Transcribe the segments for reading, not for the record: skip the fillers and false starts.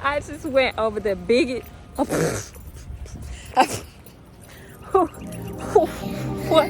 I just went over the biggest. What?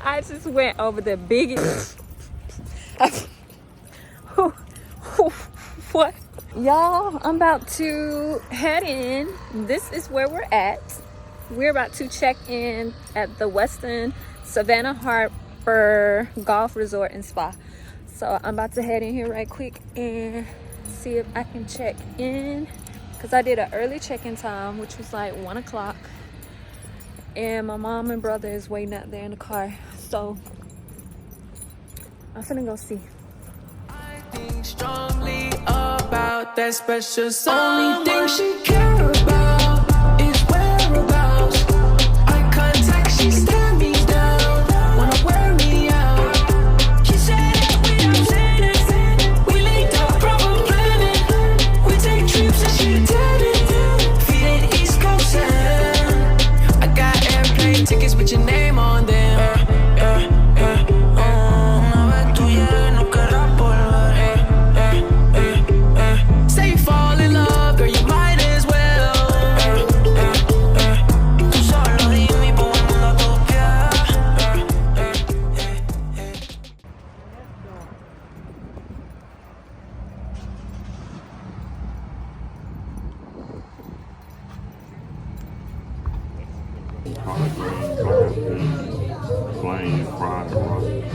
I just went over the biggest. What? Y'all, I'm about to head in. This is where we're at. We're about to check in at the Westin Savannah Harbor Golf Resort and Spa. So I'm about to head in here right quick and see if I can check in. Because I did an early check-in time, which was like 1 o'clock. And my mom and brother is waiting out there in the car. So I'm finna go see. I think strongly about that special song. Only thing she care about is whereabouts. Eye contact, she stare me down, wanna wear me out. She said that we upset, we linked up proper planning. We take trips and she did it, feeding East Coast and I got airplane tickets with your name on them. Plain fried rice.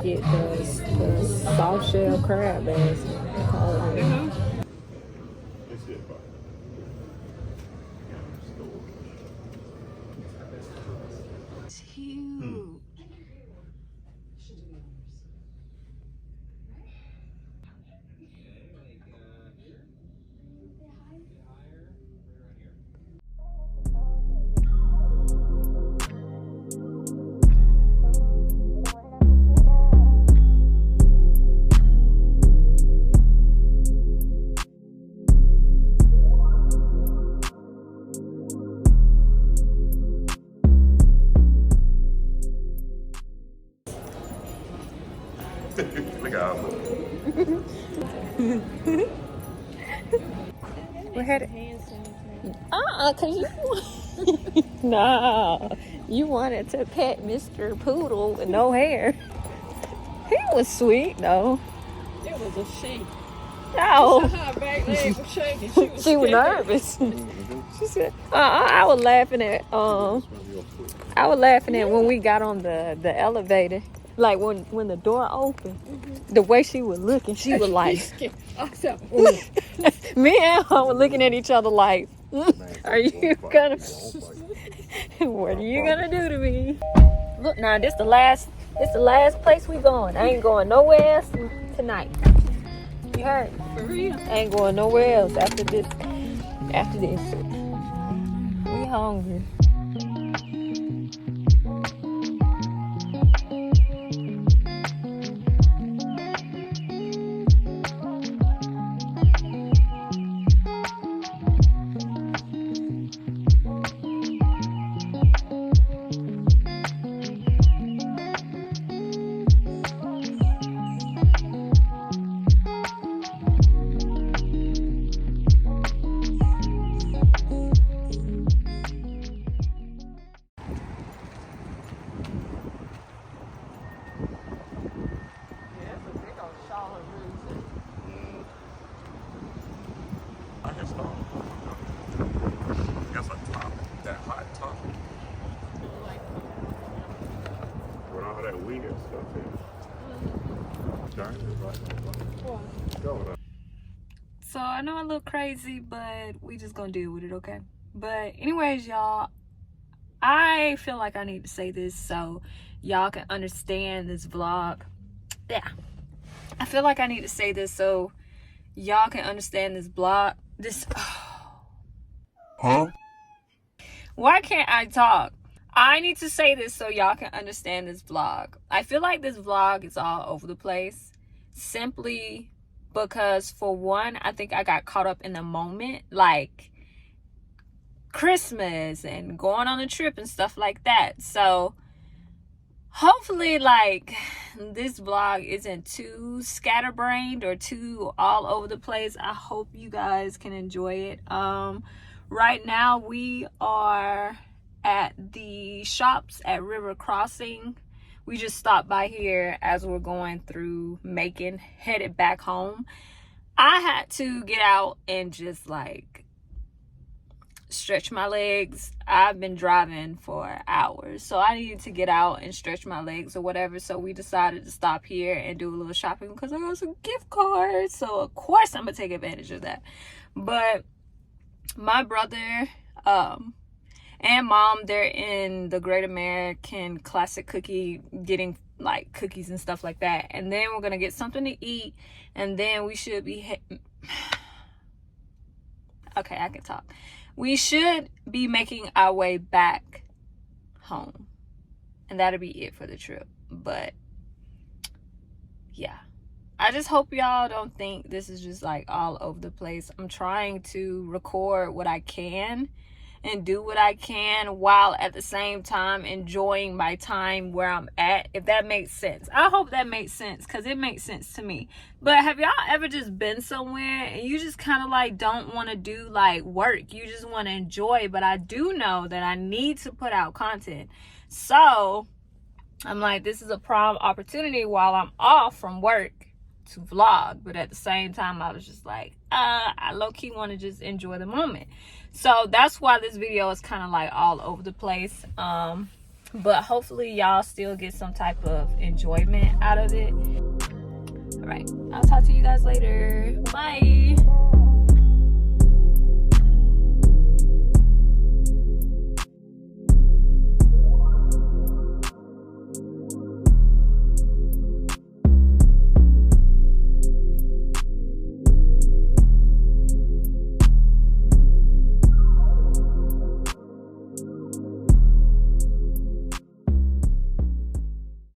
Get the soft shell crab as they call it. It's it, but It's huge. look at how We're headed. Cause you. Nah, you wanted to pet Mr. Poodle with no hair. He was sweet though. It was a she. No, Her back leg was shaking. she was nervous. She said, I was laughing at when we got on the elevator. Like when the door opened, the way she was looking, she was like, me and her were looking at each other like, are you gonna, what are you gonna do to me? Look now, this the last place we going. I ain't going nowhere else tonight. You heard? For real? I ain't going nowhere else after this. We hungry. I can start. That's a top. That hot top. With all that weird stuff in it. Darn it, right? Go with that. So I know I look crazy, but we just gonna deal with it, okay? But anyways, y'all, I feel like I need to say this so y'all can understand this vlog. Yeah, I feel like I need to say this so y'all can understand this vlog. Huh? Why can't I talk? I need to say this so y'all can understand this vlog. I feel like this vlog is all over the place simply because, for one, I think I got caught up in the moment, like Christmas and going on a trip and stuff like that. So hopefully, like, this vlog isn't too scatterbrained or too all over the place. I hope you guys can enjoy it. Right now we are at the shops at River Crossing. We just stopped by here as we're going through Macon, headed back home. I had to get out and just like stretch my legs. I've been driving for hours, so I needed to get out and stretch my legs or whatever. So we decided to stop here and do a little shopping because I got some gift cards, so of course I'm gonna take advantage of that. But my brother and mom, they're in the Great American Classic Cookie getting like cookies and stuff like that, and then we're gonna get something to eat, and then we should be okay, I can talk. We should be making our way back home, and that'll be it for the trip. But yeah, I just hope y'all don't think this is just like all over the place. I'm trying to record what I can and do what I can while at the same time enjoying my time where I'm at, if that makes sense. I hope that makes sense, because it makes sense to me. But have y'all ever just been somewhere and you just kind of like don't want to do like work, you just want to enjoy? But I do know that I need to put out content, so I'm like, this is a prime opportunity while I'm off from work to vlog. But at the same time, I was just like, I low-key want to just enjoy the moment. So that's why this video is kind of like all over the place. But hopefully y'all still get some type of enjoyment out of it. All right, I'll talk to you guys later. Bye.